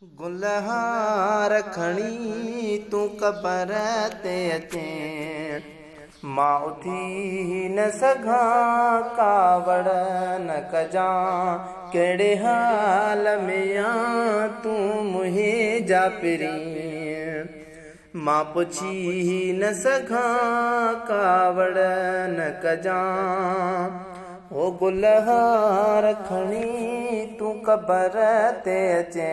गुलहार खणी तू कबर ते अचे, मां उथी न सघां कावड़ न कजां। कहिड़े हाल में आ तू मुंहिंजा पिरीं, मां पुछी न सघां कावड़ न कजां। ओ गुलहार खणी तू कबर ते अचे,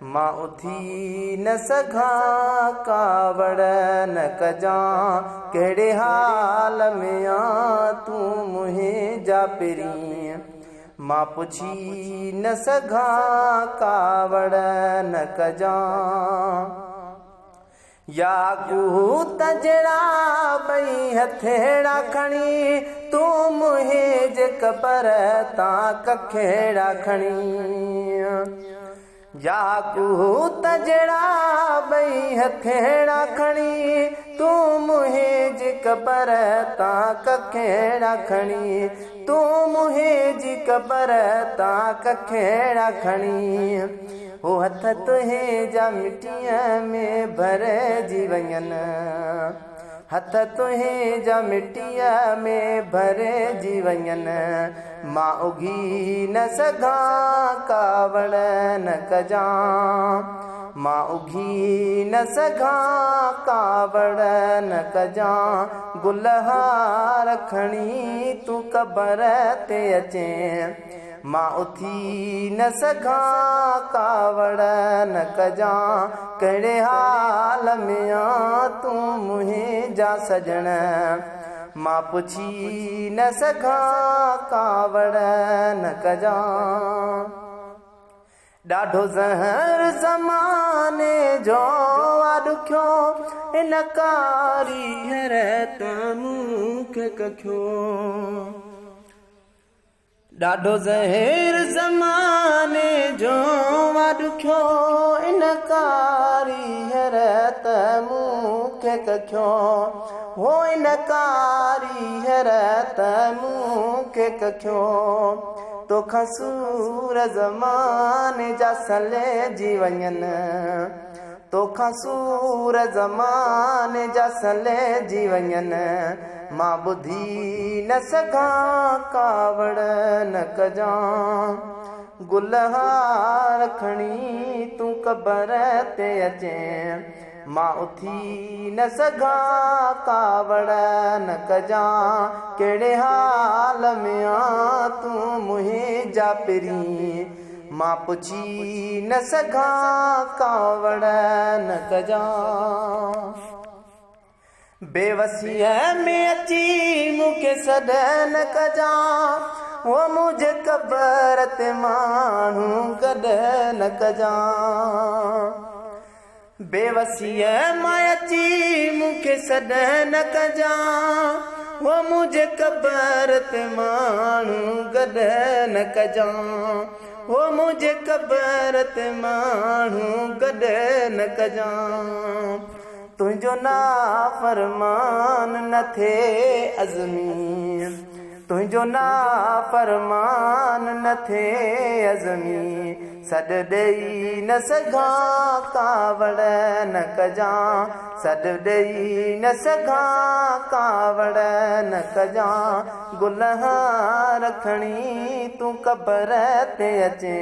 मां उथी न सघां कावड़ न कजां। कहिड़े हाल में आ तू मुंहिंजा पिरीं, मां पुछी न सघां कावड़ न कजां। याकूत जहिड़ा ॿई हथेड़ा खणी तू मुंहिंजे कबर तां कखेड़ा खणी। याकूत जहिड़ा ॿई हथेड़ा खणी तू मुंहिंजी कबर तां कखेड़ा खणी। तू मुंहिंजी कबर तां कखेड़ा खणी। ओ हथ तुंहिंजा मिटीअ में भरिजी वञनि, हथ तुंहिंजा मिटीअ में भरिजी वञनि। मां उघी न सघां कावड़ न कजां, मां उघी न सघां कावड़ न कजां। गुलहार खणी तू कबर ते अचे, मां उथी न सघां कावड़ न कजां। कहिड़े हाल में आ तू मुंहिंजा सजण, मां पुछी न सघां कावड़ न कजां। ॾाढो ज़हर ज़माने जो आ ॾुखियो, इन कारीगर त मूंखे कखियो। ॾाढो ज़हर ज़माने जो आ ॾुखियो, इन कारीगर त मूंखे कखियो। हो इन कारीगर त मूंखे कखियो। तोखां सूर ज़माने जा सलेजी वञनि, तोखां सूर ज़माने जा सलेजी वञनि। मां ॿुधी न सघां कावड़ न कजां। गुलहार खणी तू कबर ते अचे, मां उथी न सघां कावड़ न कजां। कहिड़े हाल में आ तू मुंहिंजा पिरीं, मां पुछी न सघां कावड़ न कजां। बेवसीअ में अची मूंखे सॾ न कजां, वो मुंहिंजे कबर ते माण्हू गॾ न कजां। बेवसीअ मां अची मूंखे सॾ न कजां, वो मुंहिंजे कबर ते माण्हू गॾ न कजां। वो मुंहिंजे कबर ते माण्हू गॾ न कजां। तुंहिंजो नाफ़रमान न थिए अज़मी, तुंहिंजो नाफ़रमान न थिए अज़मी। सॾ ॾेई न सघां कावड़ न कजां, सॾ ॾेई न सघां कावड़ न कजां। गुलहार खणी तू कबर ते अचे,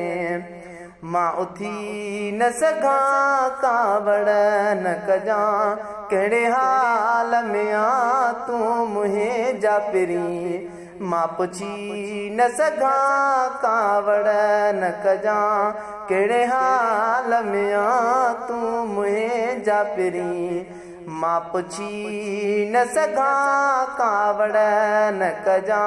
मां उथी न सघां कावड़ न कजां। कहिड़े हाल में आ तू मुंहिंजा पिरीं, मां पुछी न सघां कावड़ न कजां। कहिड़े हाल में आ तू मुंहिंजा पिरीं, मां पुछी न सघां कावड़ न कजां।